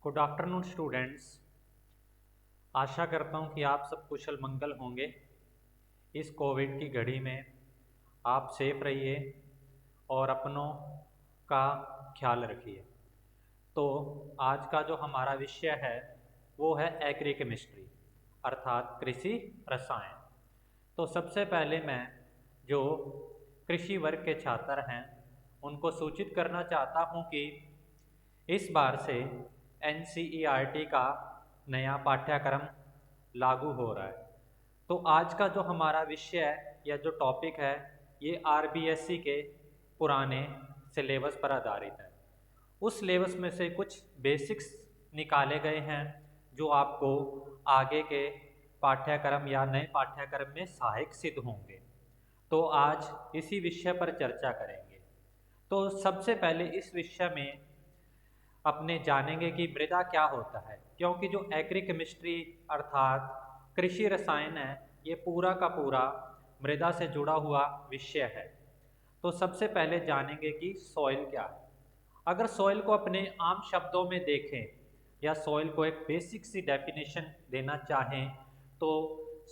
Good afternoon students. आशा करता हूँ कि आप सब कुशल मंगल होंगे। इस कोविड की घड़ी में आप सेफ रहिए और अपनों का ख्याल रखिए। तो आज का जो हमारा विषय है वो है एग्री केमिस्ट्री अर्थात कृषि रसायन। तो सबसे पहले मैं जो कृषि वर्ग के छात्र हैं उनको सूचित करना चाहता हूँ कि इस बार से NCERT का नया पाठ्यक्रम लागू हो रहा है। तो आज का जो हमारा विषय या जो टॉपिक है ये RBSE के पुराने सिलेबस पर आधारित है। उस सिलेबस में से कुछ बेसिक्स निकाले गए हैं जो आपको आगे के पाठ्यक्रम या नए पाठ्यक्रम में सहायक सिद्ध होंगे। तो आज इसी विषय पर चर्चा करेंगे। तो सबसे पहले इस विषय में अपने जानेंगे कि मृदा क्या होता है, क्योंकि जो एग्री केमिस्ट्री अर्थात कृषि रसायन है ये पूरा का पूरा मृदा से जुड़ा हुआ विषय है। तो सबसे पहले जानेंगे कि सॉइल क्या है। अगर सॉइल को अपने आम शब्दों में देखें या सॉइल को एक बेसिक सी डेफिनेशन देना चाहें तो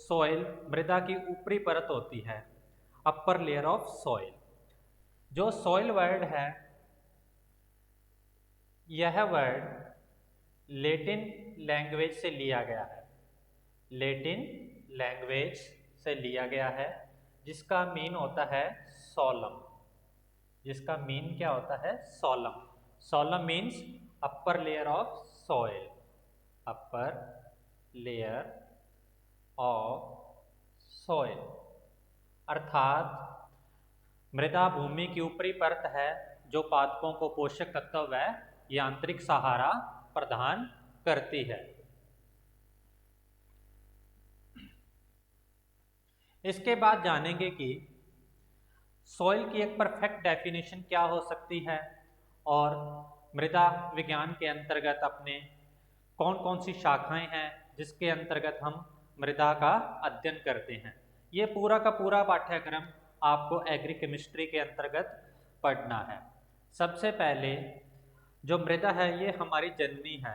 सॉइल मृदा की ऊपरी परत होती है, अपर लेयर ऑफ सॉइल। जो सॉइल वर्ड है यह वर्ड लैटिन लैंग्वेज से लिया गया है, लैटिन लैंग्वेज से लिया गया है जिसका मीन होता है सॉलम। जिसका मीन क्या होता है? Solemn. Solemn means upper layer of soil, upper layer of soil अर्थात मृदा भूमि की ऊपरी परत है जो पादपों को पोषक तत्व व यांत्रिक सहारा प्रदान करती है। इसके बाद जानेंगे कि सॉइल की एक परफेक्ट डेफिनेशन क्या हो सकती है और मृदा विज्ञान के अंतर्गत अपने कौन कौन सी शाखाएं हैं जिसके अंतर्गत हम मृदा का अध्ययन करते हैं। ये पूरा का पूरा पाठ्यक्रम आपको एग्री केमिस्ट्री के अंतर्गत पढ़ना है। सबसे पहले जो मृदा है ये हमारी जननी है,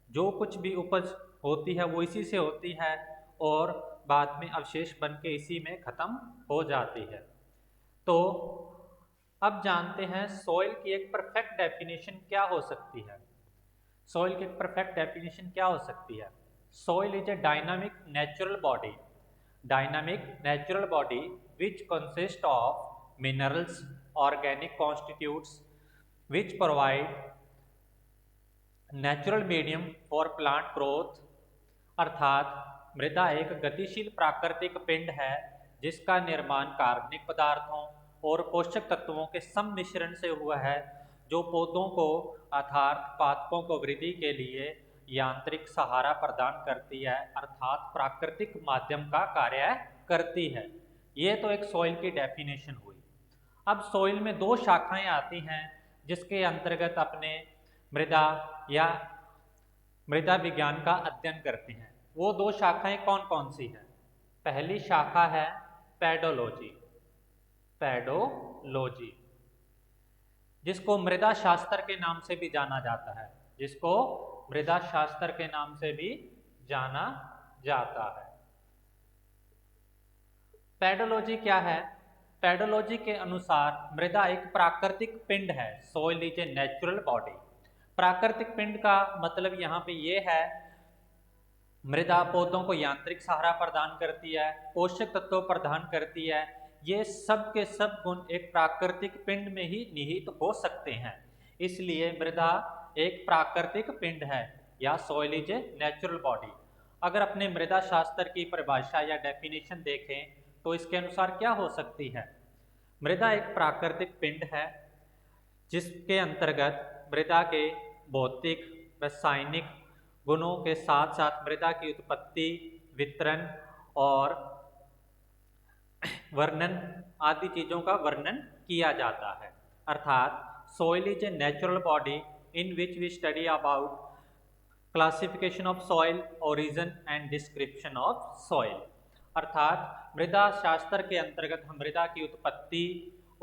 जो कुछ भी उपज होती है वो इसी से होती है और बाद में अवशेष बन के इसी में खत्म हो जाती है। तो अब जानते हैं सॉइल की एक परफेक्ट डेफिनेशन क्या हो सकती है। सॉइल की एक परफेक्ट डेफिनेशन क्या हो सकती है? Soil is a dynamic natural body, dynamic natural body which consist of minerals, organic constituents which provide natural medium for plant growth। अर्थात मृदा एक गतिशील प्राकृतिक पिंड है जिसका निर्माण कार्बनिक पदार्थों और पोषक तत्वों के सम्मिश्रण से हुआ है जो पौधों को अर्थात पादपों को वृद्धि के लिए यांत्रिक सहारा प्रदान करती है अर्थात प्राकृतिक माध्यम का कार्य करती है। ये तो एक सॉइल की डेफिनेशन हुई। अब सॉइल में दो शाखाएं आती हैं जिसके अंतर्गत अपने मृदा या मृदा विज्ञान का अध्ययन करते हैं। वो दो शाखाएं कौन कौन सी हैं? पहली शाखा है पेडोलॉजी, पेडोलॉजी जिसको मृदा शास्त्र के नाम से भी जाना जाता है, जिसको मृदा शास्त्र के नाम से भी जाना जाता है। पेडोलॉजी क्या है? पेडोलॉजी के अनुसार मृदा एक प्राकृतिक पिंड है। Soil is a natural body. प्राकृतिक पिंड का मतलब यहाँ पे ये है मृदा पौधों को यांत्रिक सहारा प्रदान करती है, पोषक तत्व प्रदान करती है। ये सब के सब गुण एक प्राकृतिक पिंड में ही निहित हो सकते हैं, इसलिए मृदा एक प्राकृतिक पिंड है या soil is a natural body. अगर अपने मृदा शास्त्र की परिभाषा या डेफिनेशन देखें तो इसके अनुसार क्या हो सकती है? मृदा एक प्राकृतिक पिंड है जिसके अंतर्गत मृदा के भौतिक रासायनिक गुणों के साथ साथ मृदा की उत्पत्ति, वितरण और वर्णन आदि चीजों का वर्णन किया जाता है। अर्थात soil is a natural body in which we study about classification of soil, origin and description of soil. अर्थात मृदा शास्त्र के अंतर्गत हम मृदा की उत्पत्ति,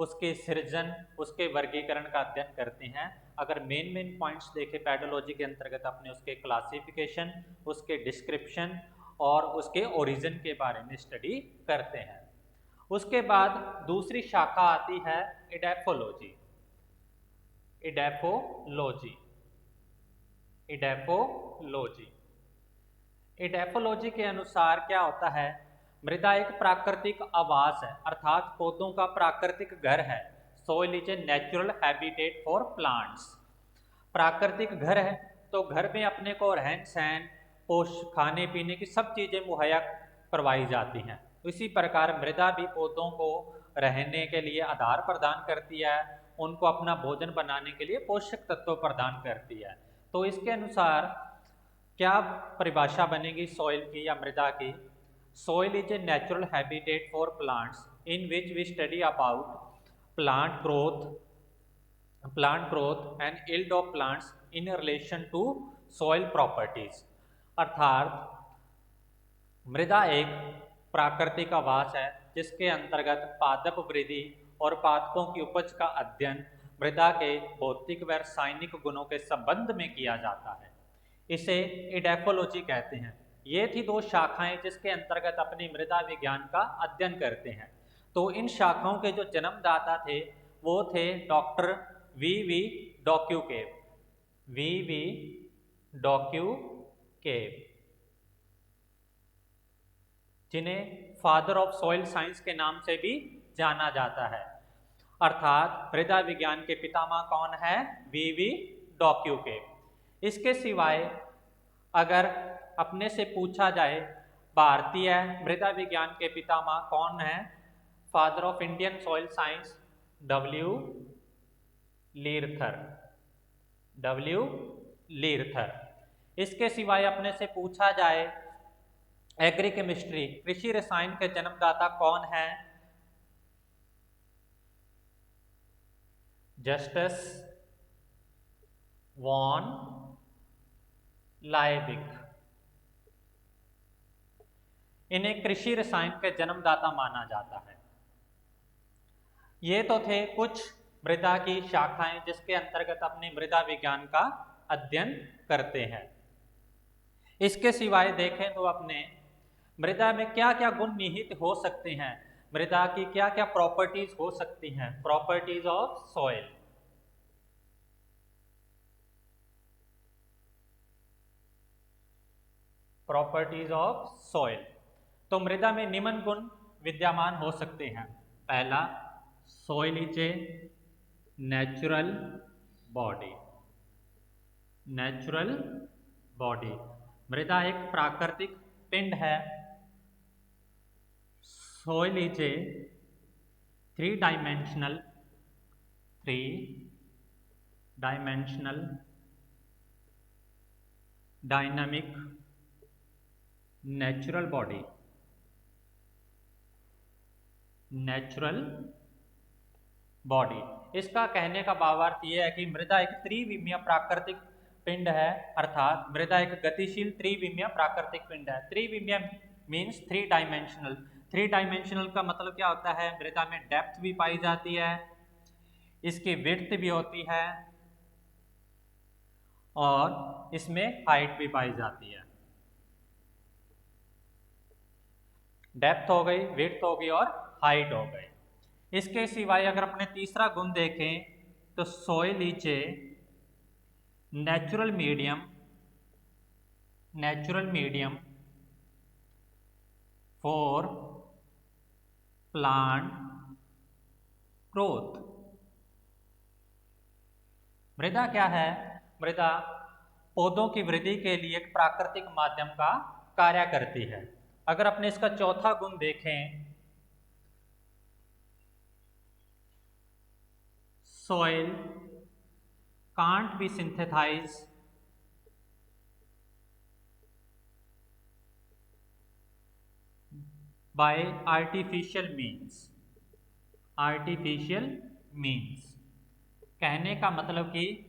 उसके सृजन, उसके वर्गीकरण का अध्ययन करते हैं। अगर मेन पॉइंट्स देखें पेडोलॉजी के अंतर्गत अपने उसके क्लासिफिकेशन, उसके डिस्क्रिप्शन और उसके ओरिजिन के बारे में स्टडी करते हैं। उसके बाद दूसरी शाखा आती है इडेफोलॉजी। इडेफोलॉजी इडेफोलॉजी इडेफोलॉजी के अनुसार क्या होता है, मृदा एक प्राकृतिक आवास है, अर्थात पौधों का प्राकृतिक घर है। Soil is a natural habitat for plants. प्राकृतिक घर है तो घर में अपने को रहन सहन, खाने पीने की सब चीज़ें मुहैया करवाई जाती हैं। इसी प्रकार मृदा भी पौधों को रहने के लिए आधार प्रदान करती है, उनको अपना भोजन बनाने के लिए पोषक तत्व प्रदान करती है। तो इसके अनुसार क्या परिभाषा बनेगी सॉइल की या मृदा की? Soil is a natural habitat for plants in which we study about plant growth and yield of plants in relation to soil properties. अर्थात मृदा एक प्राकृतिक आवास है जिसके अंतर्गत पादप वृद्धि और पादपों की उपज का अध्ययन मृदा के भौतिक व रासायनिक गुणों के संबंध में किया जाता है। इसे इडेफोलॉजी कहते हैं। ये थी दो शाखाएं जिसके अंतर्गत अपनी मृदा विज्ञान का अध्ययन करते हैं। तो इन शाखाओं के जो जन्मदाता थे वो थे डॉक्टर वी डॉक्यूकेव। वी डॉक्यूकेव, जिन्हें फादर ऑफ सॉइल साइंस के नाम से भी जाना जाता है। अर्थात मृदा विज्ञान के पितामह कौन है? वी डॉक्यूकेव। इसके सिवाय अगर अपने से पूछा जाए भारतीय मृदा विज्ञान के पितामह कौन है? Father of Indian soil science W Leather. इसके सिवाय अपने से पूछा जाए एग्री केमिस्ट्री, कृषि रसायन के जन्मदाता कौन है? Justus von लाइबिक। इन्हें कृषि रसायन के जन्मदाता माना जाता है। ये तो थे कुछ मृदा की शाखाएं जिसके अंतर्गत अपने मृदा विज्ञान का अध्ययन करते हैं। इसके सिवाय देखें तो अपने मृदा में क्या क्या गुण निहित हो सकते हैं, मृदा की क्या क्या प्रॉपर्टीज हो सकती हैं। Properties of soil. Properties of soil, तो मृदा में निम्न गुण विद्यमान हो सकते हैं। पहला, soil is a natural body. Natural body, मृदा एक प्राकृतिक पिंड है। Soil is A three dimensional dynamic natural body. इसका कहने का भावार्थ यह है कि मृदा एक त्रिविमीय प्राकृतिक पिंड है, अर्थात मृदा एक गतिशील त्रिविमीय प्राकृतिक पिंड है। त्रिविमीय means three dimensional. Three dimensional का मतलब क्या होता है? मृदा में डेप्थ भी पाई जाती है, इसकी विड्थ भी होती है और इसमें हाइट भी पाई जाती है। डेप्थ हो गई, विड्थ हो गई और हाइट हो गई। इसके सिवाय अगर अपने तीसरा गुण देखें तो soil is a natural medium for plant growth. मृदा क्या है? मृदा पौधों की वृद्धि के लिए एक प्राकृतिक माध्यम का कार्य करती है। अगर अपने इसका चौथा गुण देखें, soil can't be synthesized by artificial means। कहने का मतलब कि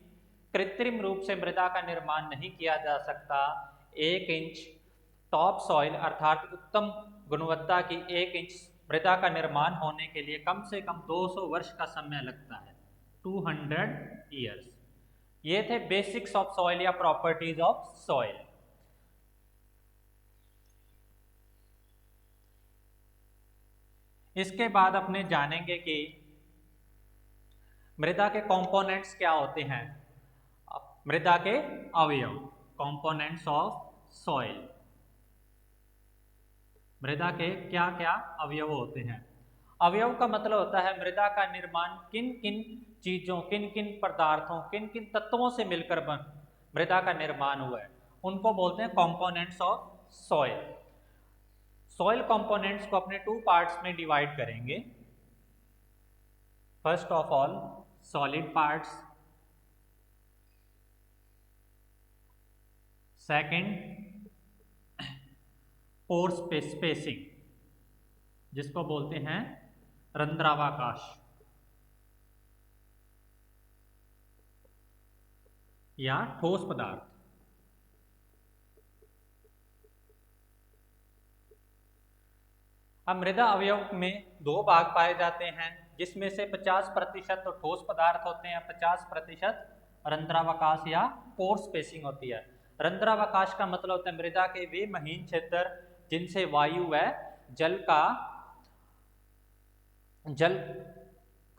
कृत्रिम रूप से मृदा का निर्माण नहीं किया जा सकता। 1 इंच टॉप सॉइल अर्थात उत्तम गुणवत्ता की 1 इंच मृदा का निर्माण होने के लिए कम से कम 200 वर्ष का समय लगता है, 200 ईयर्स। ये थे बेसिक्स ऑफ सॉइल या प्रॉपर्टीज ऑफ सॉइल। इसके बाद अपने जानेंगे कि मृदा के कंपोनेंट्स क्या होते हैं, मृदा के अवयव, कंपोनेंट्स ऑफ सॉइल। मृदा के क्या क्या अवयव होते हैं। अवयव का मतलब होता है मृदा का निर्माण किन किन चीजों, किन किन पदार्थों, किन किन तत्वों से मिलकर मृदा का निर्माण हुआ है, उनको बोलते हैं components of soil. Soil components को अपने 2 पार्ट्स में डिवाइड करेंगे। First of all solid parts, second pore spacing जिसको बोलते हैं रंध्रावकाश या ठोस पदार्थ। अब मृदा अवयव में 2 भाग पाए जाते हैं, जिसमें से 50% तो ठोस पदार्थ होते हैं, 50% रंध्रावकाश या पोर स्पेसिंग होती है। रंध्रावकाश का मतलब होता है मृदा के वे महीन क्षेत्र जिनसे वायु व जल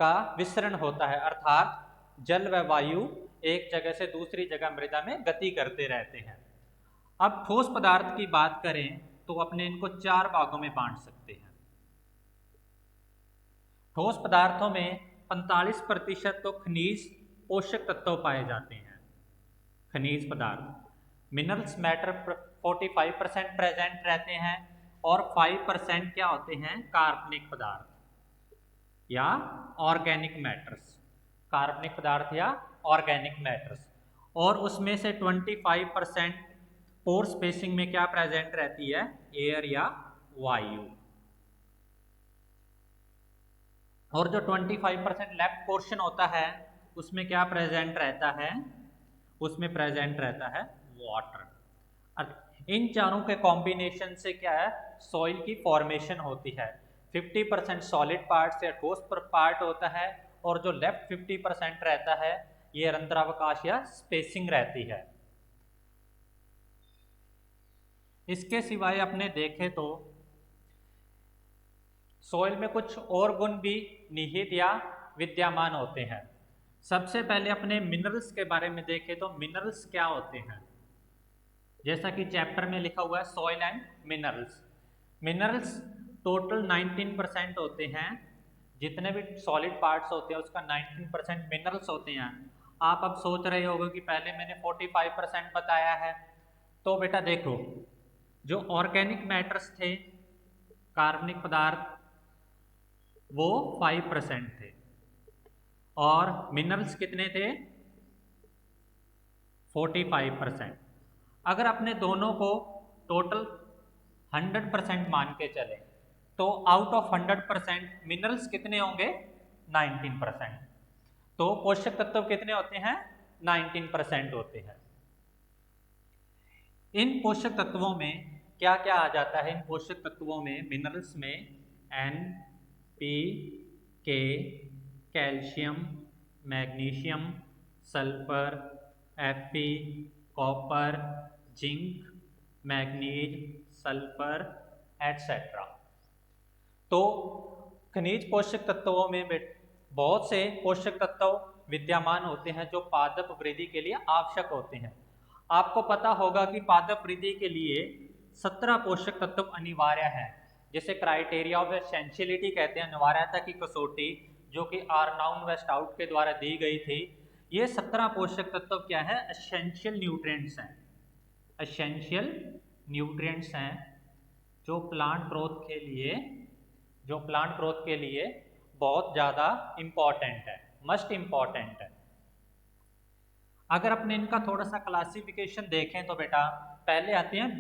का विसरण होता है, अर्थात जल व वायु एक जगह से दूसरी जगह मृदा में गति करते रहते हैं। अब ठोस पदार्थ की बात करें तो अपने इनको 4 भागों में बांट सकते हैं। ठोस पदार्थों में 45% तो खनिज पोषक तत्व पाए जाते हैं, खनिज पदार्थ। मिनरल्स मैटर 45% प्रेजेंट रहते हैं और 5% क्या होते हैं, कार्बनिक पदार्थ या ऑर्गेनिक मैटर्स, कार्बनिक पदार्थ या ऑर्गेनिक मैटर्स। और उसमें से 25% पोर स्पेसिंग में क्या प्रेजेंट रहती है, एयर या वायु। और जो 25% लेफ्ट पोर्शन होता है उसमें क्या प्रेजेंट रहता है, उसमें प्रेजेंट रहता है वाटर। इन चारों के कॉम्बिनेशन से क्या है, सॉइल की फॉर्मेशन होती है। 50% सॉलिड पार्ट या ठोस पार्ट होता है और जो लेफ्ट 50% रहता है ये रंध्रावकाश या स्पेसिंग रहती है। इसके सिवाय अपने देखें तो सॉइल में कुछ और गुण भी निहित या विद्यमान होते हैं। सबसे पहले अपने मिनरल्स के बारे में देखें तो मिनरल्स क्या होते हैं, जैसा कि चैप्टर में लिखा हुआ है soil and minerals. Minerals total 19% होते हैं, जितने भी सॉलिड पार्ट्स होते हैं उसका 19% मिनरल्स होते हैं। आप अब सोच रहे होगे कि पहले मैंने 45% बताया है, तो बेटा देखो जो ऑर्गेनिक मैटर्स थे, कार्बनिक पदार्थ, वो 5% थे और मिनरल्स कितने थे, 45%। अगर अपने दोनों को टोटल 100% मान के चले तो आउट ऑफ 100% मिनरल्स कितने होंगे, 19%। तो पोषक तत्व कितने होते हैं, 19% होते हैं। इन पोषक तत्वों में क्या क्या आ जाता है, इन पोषक तत्वों में मिनरल्स में N, P, K, calcium, magnesium, sulphur, Fe, copper, zinc, manganese, sulphur etcetera. तो खनिज पोषक तत्वों में बहुत से पोषक तत्व विद्यमान होते हैं जो पादप वृद्धि के लिए आवश्यक होते हैं। आपको पता होगा कि पादप वृद्धि के लिए 17 पोषक तत्व अनिवार्य हैं, जिसे क्राइटेरिया ऑफ एसेंशियलिटी कहते हैं, अनिवार्यता की कसौटी, जो कि आर्नाउन व स्टाउट के द्वारा दी गई थी। ये 17 पोषक तत्व क्या है, एसेंशियल न्यूट्रिएंट्स हैं, एसेंशियल न्यूट्रिएंट्स हैं जो प्लांट ग्रोथ के लिए बहुत ज़्यादा इम्पॉर्टेंट है, मस्ट इम्पॉर्टेंट है। अगर अपने इनका थोड़ा सा क्लासिफिकेशन देखें तो बेटा पहले आते हैं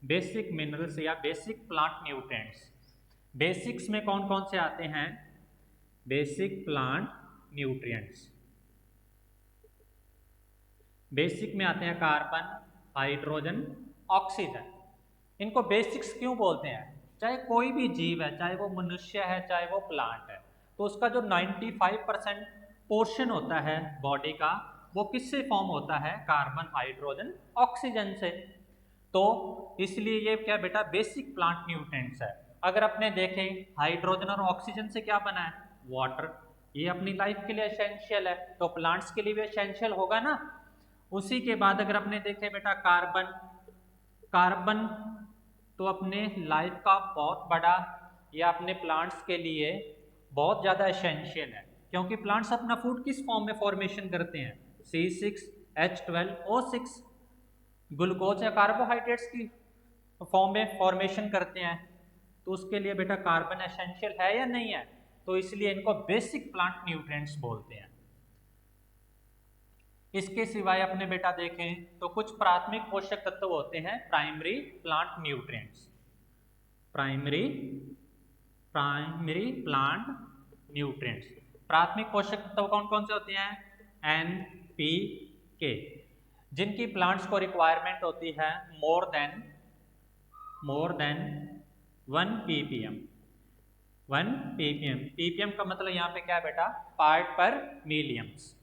बेसिक मिनरल्स या बेसिक प्लांट न्यूट्रिएंट्स। बेसिक्स में कौन कौन से आते हैं, बेसिक प्लांट न्यूट्रिएंट्स। बेसिक में आते हैं कार्बन, हाइड्रोजन, ऑक्सीजन। इनको बेसिक्स क्यों बोलते हैं, चाहे कोई भी जीव है, चाहे वो मनुष्य है, चाहे वो प्लांट है, तो उसका जो 95% पोर्शन होता है बॉडी का, वो किससे फॉर्म होता है? कार्बन, हाइड्रोजन, ऑक्सीजन से। तो इसलिए ये क्या बेटा, बेसिक प्लांट न्यूट्रिएंट्स है। अगर अपने देखें हाइड्रोजन और ऑक्सीजन से क्या बना है? वाटर। ये अपनी लाइफ के लिए एसेंशियल है, तो प्लांट्स के लिए भी एसेंशियल होगा ना। उसी के बाद अगर अपने देखें बेटा कार्बन, कार्बन तो अपने लाइफ का बहुत बड़ा, या अपने प्लांट्स के लिए बहुत ज़्यादा एसेंशियल है, क्योंकि प्लांट्स अपना फूड किस फॉर्म में फॉर्मेशन करते हैं? C6H12O6, ग्लूकोज या कार्बोहाइड्रेट्स की फॉर्म में फॉर्मेशन करते हैं। तो उसके लिए बेटा कार्बन एसेंशियल है या नहीं है? तो इसलिए इनको बेसिक प्लांट न्यूट्रिएंट्स बोलते हैं। इसके सिवाय अपने बेटा देखें तो कुछ प्राथमिक पोषक तत्व होते हैं, primary plant nutrients. Primary plant nutrients, प्राथमिक पोषक तत्व कौन कौन से होते हैं? NPK, जिनकी प्लांट्स को रिक्वायरमेंट होती है मोर देन 1 ppm। ppm का मतलब यहाँ पे क्या है बेटा? Part per millions.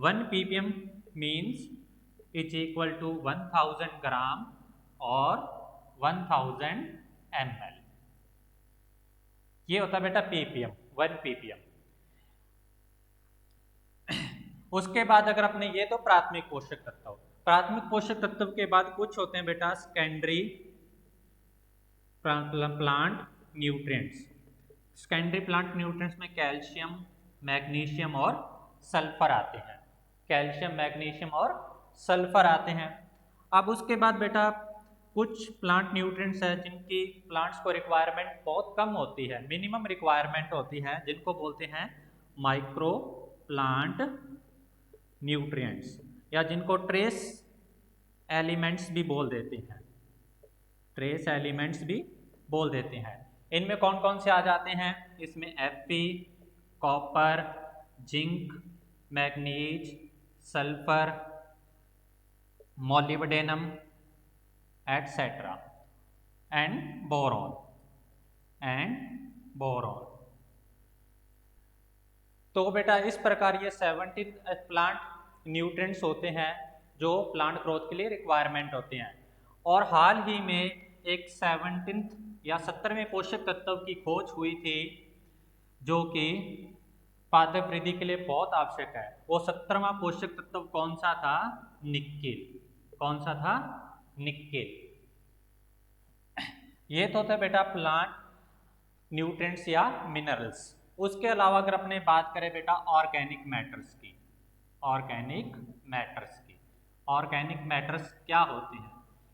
1 ppm means is equal to 1000 gram और 1000 ml। ये होता है बेटा ppm, 1 ppm। उसके बाद अगर अपने, ये तो प्राथमिक पोषक तत्व, प्राथमिक पोषक तत्व के बाद कुछ होते हैं बेटा secondary plant nutrients. Secondary plant nutrients में कैल्शियम, मैग्नीशियम और सल्फर आते हैं। कैल्शियम, मैग्नीशियम और सल्फर आते हैं। अब उसके बाद बेटा कुछ प्लांट न्यूट्रिएंट्स है जिनकी प्लांट्स को रिक्वायरमेंट बहुत कम होती है, मिनिमम रिक्वायरमेंट होती है, जिनको बोलते हैं माइक्रो प्लांट न्यूट्रिएंट्स, या जिनको ट्रेस एलिमेंट्स भी बोल देते हैं। ट्रेस एलिमेंट्स भी बोल देते हैं। इनमें कौन कौन से आ जाते हैं? इसमें Fe, copper, zinc, manganese, sulphur, molybdenum etcetera and boron तो बेटा इस प्रकार ये 17 प्लांट न्यूट्रिएंट्स होते हैं जो प्लांट ग्रोथ के लिए रिक्वायरमेंट होते हैं। और हाल ही में एक 17 या 17वें पोषक तत्व की खोज हुई थी जो कि पादप वृद्धि के लिए बहुत आवश्यक है। वो 17वां पोषक तत्व कौन सा था? निकेल। कौन सा था? निकेल। ये तो था बेटा प्लांट न्यूट्रिएंट्स या मिनरल्स। उसके अलावा अगर अपने बात करें बेटा ऑर्गेनिक मैटर्स की, ऑर्गेनिक मैटर्स क्या होते हैं?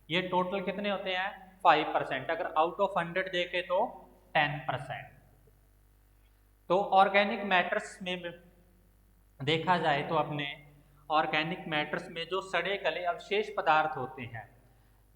ये टोटल कितने होते हैं? 5%। अगर आउट ऑफ 100 देखें तो 10%। तो ऑर्गेनिक मैटर्स में देखा जाए तो अपने ऑर्गेनिक मैटर्स में जो सड़े गले अवशेष पदार्थ होते हैं,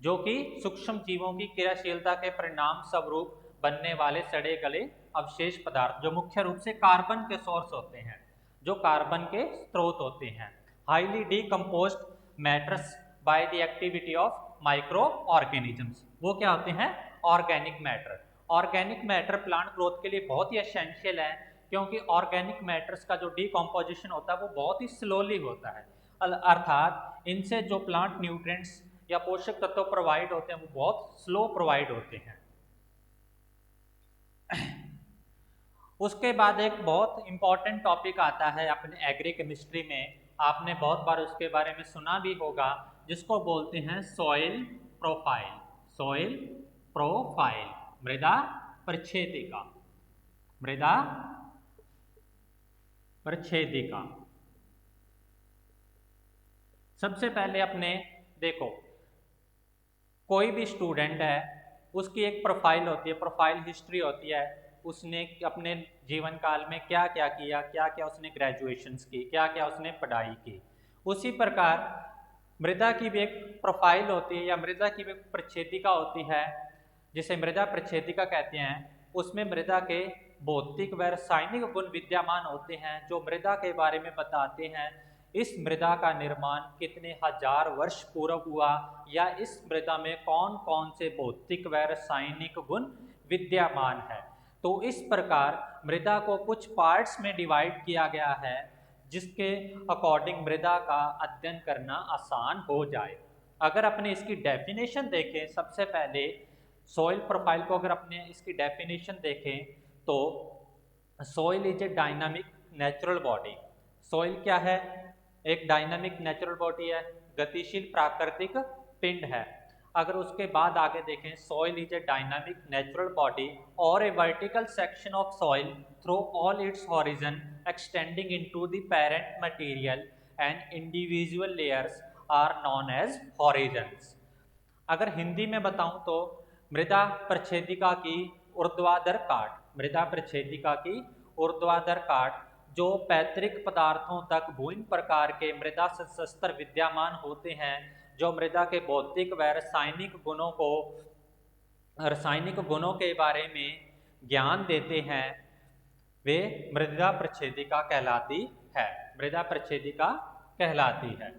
जो कि सूक्ष्म जीवों की क्रियाशीलता के परिणाम स्वरूप बनने वाले सड़े गले अवशेष पदार्थ, जो मुख्य रूप से कार्बन के सोर्स होते हैं, जो कार्बन के स्रोत होते हैं, highly decomposed matters by the activity of micro organisms, वो क्या होते हैं? Organic matter. Organic matter plant growth के लिए बहुत ही एसेंशियल है, क्योंकि ऑर्गेनिक मैटर्स का जो डीकम्पोजिशन होता है वो बहुत ही स्लोली होता है, अर्थात इनसे जो प्लांट न्यूट्रिएंट्स या पोषक तत्व प्रोवाइड होते हैं वो बहुत स्लो प्रोवाइड होते हैं। उसके बाद एक बहुत इंपॉर्टेंट टॉपिक आता है अपने एग्री केमिस्ट्री में, आपने बहुत बार उसके बारे में सुना भी होगा, जिसको बोलते हैं सॉइल प्रोफाइल। सॉइल प्रोफाइल, मृदा प्रक्षेपिका। मृदा प्रक्षेपिका। सबसे पहले अपने देखो, कोई भी स्टूडेंट है उसकी एक प्रोफाइल होती है, प्रोफाइल हिस्ट्री होती है, उसने अपने जीवन काल में क्या क्या किया, क्या क्या उसने ग्रेजुएशंस की, क्या क्या उसने पढ़ाई की। उसी प्रकार मृदा की भी एक प्रोफाइल होती है या मृदा की भी एक प्रक्षेपिका होती है, जिसे मृदा प्रक्षेपिका कहते हैं। उसमें मृदा के भौतिक व रासायनिक गुण विद्यमान होते हैं जो मृदा के बारे में बताते हैं इस मृदा का निर्माण कितने हजार वर्ष पूर्व हुआ, या इस मृदा में कौन कौन से भौतिक व रासायनिक गुण विद्यमान है। तो इस प्रकार मृदा को कुछ पार्ट्स में डिवाइड किया गया है, जिसके अकॉर्डिंग मृदा का अध्ययन करना आसान हो जाए। अगर अपने इसकी डेफिनेशन देखें, सबसे पहले सॉइल प्रोफाइल को अगर अपने इसकी डेफिनेशन देखें तो soil is a dynamic natural body. Soil क्या है? एक डायनामिक नेचुरल बॉडी है, गतिशील प्राकृतिक पिंड है। अगर उसके बाद आगे देखें, soil is a dynamic natural body और a vertical section of soil through all its horizon extending into the parent material and individual layers are known as horizons. अगर हिंदी में बताऊं तो मृदा प्रच्छेदिका की ऊर्ध्वाधर काट, मृदा प्रच्छेदिका की ऊर्ध्वाधर काट जो पैतृक पदार्थों तक विभिन्न प्रकार के मृदा संशस्त्र विद्यमान होते हैं, जो मृदा के भौतिक व रासायनिक गुणों के बारे में ज्ञान देते हैं, वे मृदा प्रच्छेदिका कहलाती है। मृदा प्रच्छेदिका कहलाती है।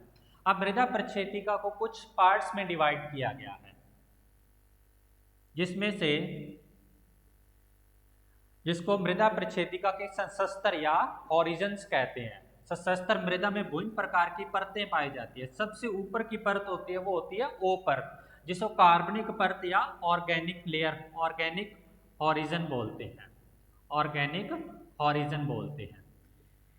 अब मृदा प्रच्छेदिका को कुछ पार्ट्स में डिवाइड किया गया है, जिसमें से जिसको मृदा प्रच्छेदिका के संशस्त्र या हॉरिजन्स कहते हैं। संशस्त्र मृदा में विभिन्न प्रकार की परतें पाई जाती है। सबसे ऊपर की परत होती है वो होती है ओ परत, जिसको कार्बनिक परत या ऑर्गेनिक लेयर, ऑर्गेनिक हॉरिजन बोलते हैं, ऑर्गेनिक हॉरिजन बोलते हैं।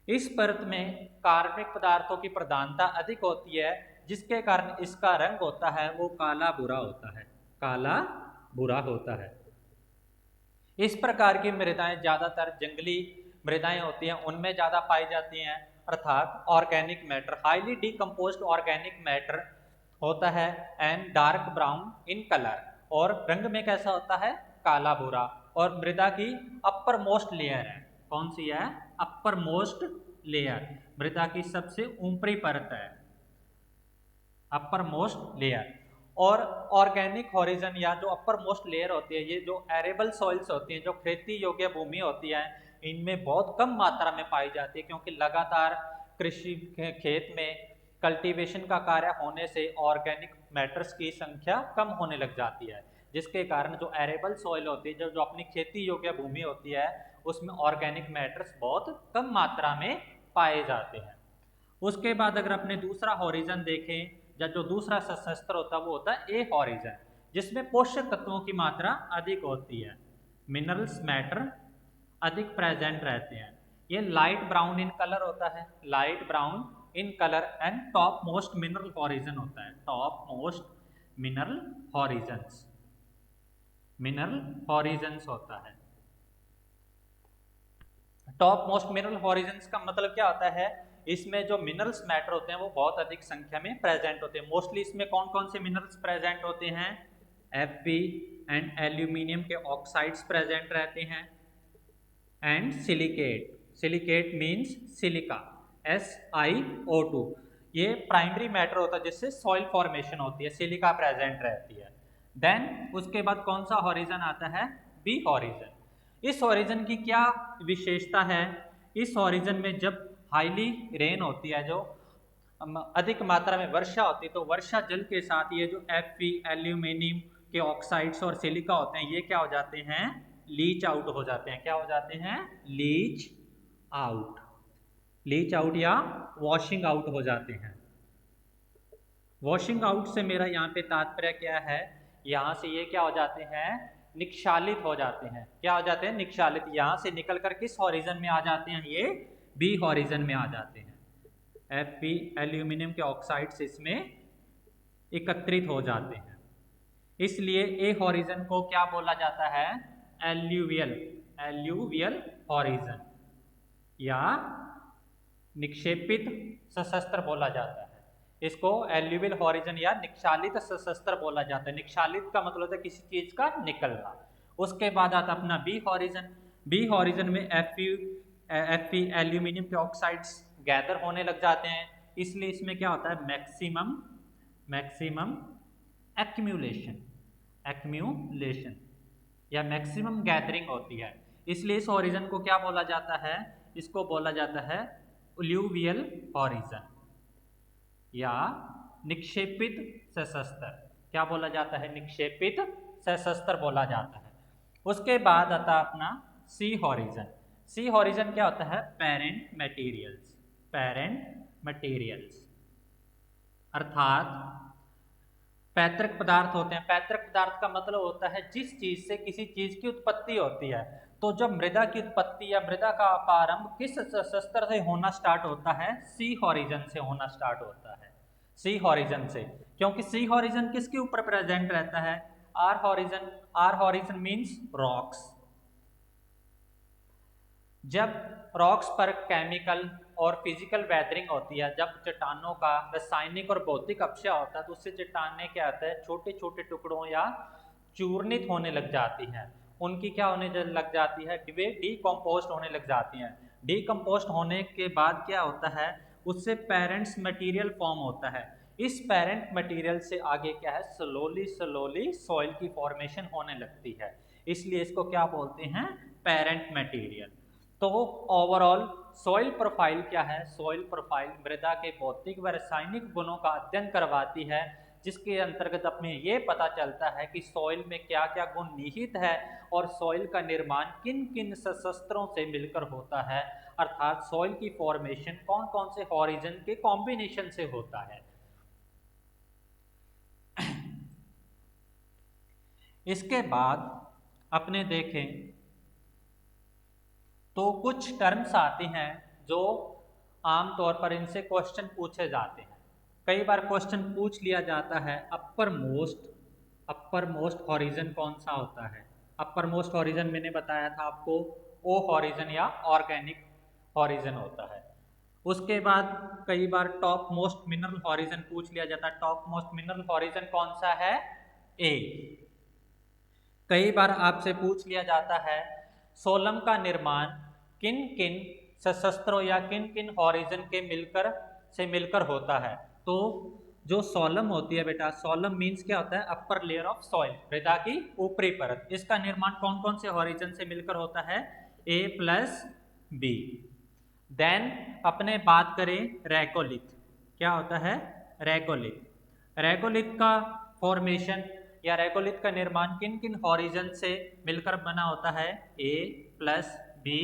इस परत में कार्बनिक पदार्थों की प्रधानता अधिक होती है, जिसके कारण इसका रंग होता है वो काला भूरा होता है, काला भूरा होता है। इस प्रकार की मृदाएं ज़्यादातर जंगली मृदाएं होती हैं, उनमें ज़्यादा पाई जाती हैं, अर्थात organic matter, highly decomposed organic matter होता है and dark brown in colour, और रंग में कैसा होता है? काला भूरा। और मृदा की अपर मोस्ट लेयर है, कौन सी है? अपर मोस्ट लेयर, मृदा की सबसे ऊपरी परत है, अपर मोस्ट लेयर। और ऑर्गेनिक हॉरिजन या जो अपर मोस्ट लेयर होती है, ये जो एरेबल सॉइल्स होती हैं, जो खेती योग्य भूमि होती है, इनमें बहुत कम मात्रा में पाई जाती है, क्योंकि लगातार कृषि खेत में कल्टीवेशन का कार्य होने से ऑर्गेनिक मैटर्स की संख्या कम होने लग जाती है, जिसके कारण जो एरेबल सॉइल होती है, जो अपनी खेती योग्य भूमि होती है, उसमें ऑर्गेनिक मैटर्स बहुत कम मात्रा में पाए जाते हैं। उसके बाद अगर अपने दूसरा हॉरिजन देखें, या जो दूसरा संशस्त्र होता है वो होता है ए हॉरिजन, जिसमें पोषक तत्वों की मात्रा अधिक होती है, मिनरल्स मैटर अधिक प्रेजेंट रहते हैं। ये लाइट ब्राउन इन कलर होता है, light brown in colour and top most mineral horizon होता है, top most mineral horizons, mineral horizons होता है। टॉप मोस्ट मिनरल हॉरिजन्स का मतलब क्या होता है? इसमें जो मिनरल्स मैटर होते हैं वो बहुत अधिक संख्या में प्रेजेंट होते हैं। मोस्टली इसमें कौन कौन से मिनरल्स प्रेजेंट होते हैं? Fe एंड एल्यूमिनियम के ऑक्साइड्स प्रेजेंट रहते हैं, and silicate, silicate means silica, SiO2, ये प्राइमरी मैटर होता है जिससे सॉइल फॉर्मेशन होती है, सिलिका प्रेजेंट रहती है। देन उसके बाद कौन सा हॉरिजन आता है? B horizon. इस हॉरिजन की क्या विशेषता है? इस हॉरिजन में जब हाईली रेन होती है, जो अधिक मात्रा में वर्षा होती है, तो वर्षा जल के साथ ये जो Fe, एल्यूमिनियम के ऑक्साइड्स और सिलिका होते हैं, ये क्या हो जाते हैं? लीच आउट हो जाते हैं। क्या हो जाते हैं? लीच आउट, लीच आउट या वॉशिंग आउट हो जाते हैं। वॉशिंग आउट से मेरा यहाँ पे तात्पर्य क्या है? यहाँ से ये क्या हो जाते हैं? निक्षालित हो जाते हैं। क्या हो जाते हैं? निक्षालित। यहाँ से निकल कर किस हॉरिजन में आ जाते हैं? ये बी हॉरिजन में आ जाते हैं। Fe, एल्यूमिनियम के ऑक्साइड्स इसमें एकत्रित हो जाते हैं, इसलिए ए हॉरिजन को क्या बोला जाता है? एल्यूवियल, एल्यूवियल हॉरिजन या निक्षेपित सशस्त्र बोला जाता है। इसको एल्यूवियल हॉरिजन या निक्षालित सशस्त्र बोला जाता है। निक्षालित का मतलब होता है किसी चीज का निकलना। उसके बाद आता अपना बी हॉरिजन। बी हॉरिजन में Fe, एल्यूमिनियम के ऑक्साइड्स गैदर होने लग जाते हैं, इसलिए इसमें क्या होता है? मैक्सिमम एक्यूमुलेशन, एक्यूमुलेशन या मैक्सिमम गैदरिंग होती है, इसलिए इस हॉरिजन को क्या बोला जाता है? इसको बोला जाता है एल्यूवियल हॉरिजन, या निक्षेपित सशस्त्र। क्या बोला जाता है? निक्षेपित सशस्त्र बोला जाता है। उसके बाद आता अपना सी हॉरिजन। सी हॉरिजन क्या होता है? Parent materials. पेरेंट मटेरियल्स अर्थात पैतृक पदार्थ होते हैं। पैतृक पदार्थ का मतलब होता है जिस चीज से किसी चीज की उत्पत्ति होती है। तो जब मृदा की उत्पत्ति या मृदा का प्रारंभ किस सशस्त्र से होना स्टार्ट होता है? सी हॉरिजन से होना स्टार्ट होता है। सी हॉरिजन से, क्योंकि सी हॉरिजन किसके ऊपर प्रेजेंट रहता है? R horizon. R horizon means rocks. जब रॉक्स पर केमिकल और फिजिकल वेदरिंग होती है, जब चट्टानों का रासायनिक और भौतिक अपक्षय होता है, तो उससे चट्टानें क्या होता है? छोटे छोटे टुकड़ों या चूर्णित होने लग जाती हैं। उनकी क्या होने लग जाती है? वे डीकम्पोस्ट होने लग जाती हैं। डीकम्पोस्ट होने के बाद क्या होता है? उससे पेरेंट्स मटेरियल फॉर्म होता है। इस पेरेंट मटेरियल से आगे क्या है? स्लोली स्लोली सॉइल की फॉर्मेशन होने लगती है। इसलिए इसको क्या बोलते हैं? Parent material. तो ओवरऑल सॉइल प्रोफाइल क्या है? सॉइल प्रोफाइल मृदा के भौतिक व रासायनिक गुणों का अध्ययन करवाती है, जिसके अंतर्गत अपने ये पता चलता है कि सॉइल में क्या क्या गुण निहित है और सॉइल का निर्माण किन किन सशस्त्रों से मिलकर होता है। अर्थात सॉइल की फॉर्मेशन कौन कौन से हॉरिजन के कॉम्बिनेशन से होता है। इसके बाद अपने देखें तो कुछ टर्म्स आती हैं जो आमतौर पर इनसे क्वेश्चन पूछे जाते हैं। कई बार क्वेश्चन पूछ लिया जाता है अपर मोस्ट हॉरिजन कौन सा होता है? अपर मोस्ट हॉरिजन मैंने बताया था आपको, ओ हॉरिजन या ऑर्गेनिक हॉरिजन होता है। उसके बाद कई बार टॉप मोस्ट मिनरल हॉरिजन पूछ लिया जाता है। टॉप मोस्ट मिनरल हॉरिजन कौन सा है? ए। कई बार आपसे पूछ लिया जाता है सोलम का निर्माण किन किन सशस्त्रों या किन किन हॉरिजन के मिलकर होता है। तो जो सोलम होती है बेटा, सोलम मीन्स क्या होता है? अपर लेयर ऑफ सॉइल, मृदा की ऊपरी परत। इसका निर्माण कौन कौन से हॉरिजन से मिलकर होता है? A plus B. देन अपने बात करें रेगोलिथ। क्या होता है? रेगोलिथ। रेगोलिथ का फॉर्मेशन या रेगोलिथ का निर्माण किन किन हॉरिजन से मिलकर बना होता है? A plus B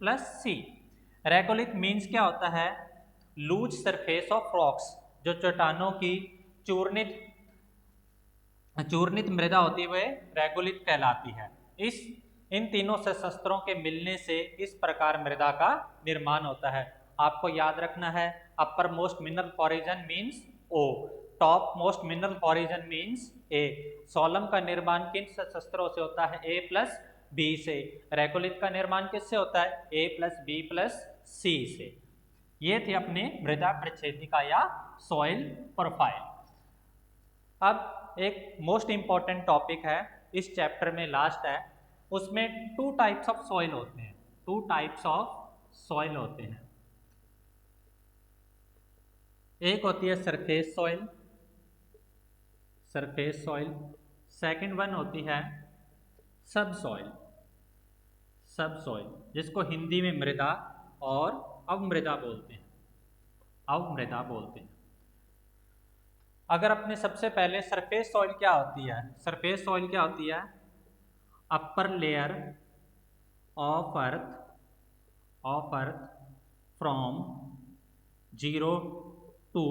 plus C. Regolith means क्या होता है? Loose surface of rocks. जो चट्टानों की चूर्णित मृदा होती है वह रेगोलिथ कहलाती है। इन तीनों सशस्त्रों के मिलने से इस प्रकार मृदा का निर्माण होता है। आपको याद रखना है uppermost mineral horizon means O, topmost mineral horizon means A. Solum का निर्माण किन सशस्त्रों से होता है? ए प्लस बी से। रेगोलिथ का निर्माण किससे होता है? A plus B plus C से। ये थे अपने मृदा प्रक्षेपिका या सॉइल प्रोफाइल। अब एक मोस्ट इंपॉर्टेंट टॉपिक है इस चैप्टर में, लास्ट है, उसमें टू टाइप्स ऑफ सॉइल होते हैं। टू टाइप्स ऑफ सॉइल होते हैं। एक होती है surface soil, surface soil. Second one होती है सब सॉइल, सब सॉइल, जिसको हिंदी में मृदा और अवमृदा बोलते हैं, अवमृदा बोलते हैं। अगर अपने सबसे पहले सरफेस सॉइल क्या होती है? सरफेस सॉइल क्या होती है? Upper layer of earth from 0 to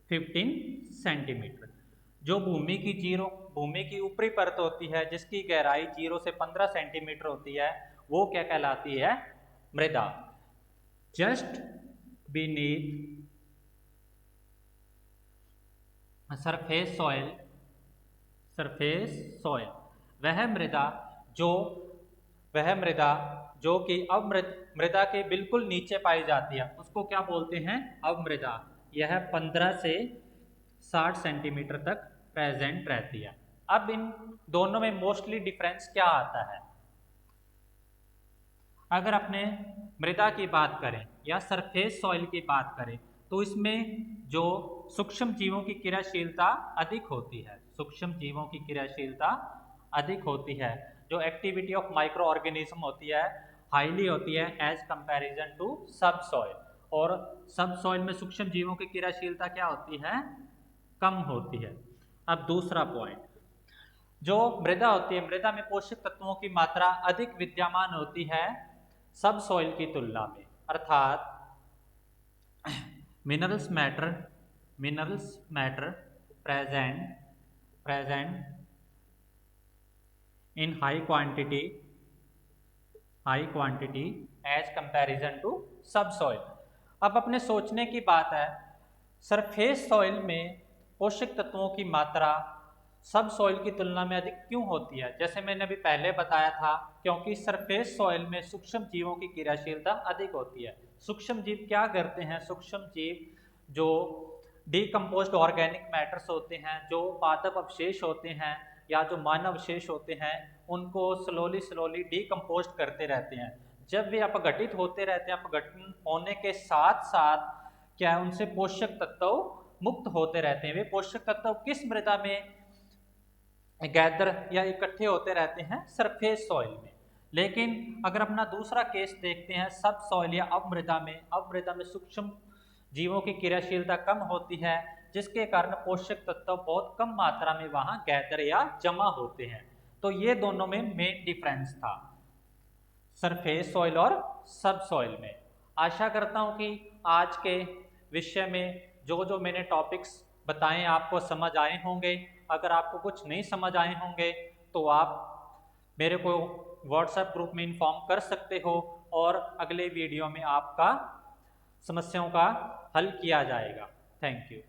15 centimetre. जो भूमि की ऊपरी परत होती है, जिसकी गहराई 0 से 15 सेंटीमीटर होती है, वो क्या कहलाती है? मृदा। Just beneath surface soil, surface soil वह मृदा जो कि अवमृदा के बिल्कुल नीचे पाई जाती है, उसको क्या बोलते हैं? अवमृदा। यह 15 से 60 सेंटीमीटर तक प्रेजेंट रहती है। अब इन दोनों में मोस्टली डिफरेंस क्या आता है? अगर अपने मृदा की बात करें या सरफेस सॉइल की बात करें तो इसमें जो सूक्ष्म जीवों की क्रियाशीलता अधिक होती है, सूक्ष्म जीवों की क्रियाशीलता अधिक होती है। जो एक्टिविटी ऑफ माइक्रो ऑर्गेनिज्म होती है हाईली होती है एज कंपैरिजन टू सब सॉइल। और सब सॉइल में सूक्ष्म जीवों की क्रियाशीलता क्या होती है, कम होती है। अब दूसरा पॉइंट, जो मृदा होती है, मृदा में पोषक तत्वों की मात्रा अधिक विद्यमान होती है सब सॉइल की तुलना में, अर्थात minerals matter present in high quantity as comparison to subsoil. अब अपने सोचने की बात है, सरफेस सॉइल में पोषक तत्वों की मात्रा सब सॉइल की तुलना में अधिक क्यों होती है? जैसे मैंने अभी पहले बताया था, क्योंकि सरफेस सॉइल में सूक्ष्म जीवों की क्रियाशीलता अधिक होती है। सूक्ष्म जीव क्या करते हैं? सूक्ष्म जीव जो डीकम्पोज्ड ऑर्गेनिक मैटर्स होते हैं, जो पादप अवशेष होते हैं या जो मानव अवशेष होते हैं, उनको स्लोली डीकम्पोज्ड करते रहते हैं। जब वे अपघटित होते रहते हैं, अपघटन होने के साथ साथ क्या है, उनसे पोषक तत्व मुक्त होते रहते हैं। वे पोषक तत्व किस मृदा में गैदर या इकट्ठे होते रहते हैं? सरफेस सॉइल में। लेकिन अगर अपना दूसरा केस देखते हैं, सब सॉइल या अवमृदा में सूक्ष्म जीवों की क्रियाशीलता कम होती है, जिसके कारण पोषक तत्व बहुत कम मात्रा में वहां गैदर या जमा होते हैं। तो ये दोनों में मेन डिफरेंस था, सरफेस सॉइल और सब सॉइल में। आशा करता हूं कि आज के विषय में जो जो मैंने टॉपिक्स बताएं आपको समझ आए होंगे। अगर आपको कुछ नहीं समझ आए होंगे तो आप मेरे को व्हाट्सएप ग्रुप में इन्फॉर्म कर सकते हो और अगले वीडियो में आपका समस्याओं का हल किया जाएगा। Thank you.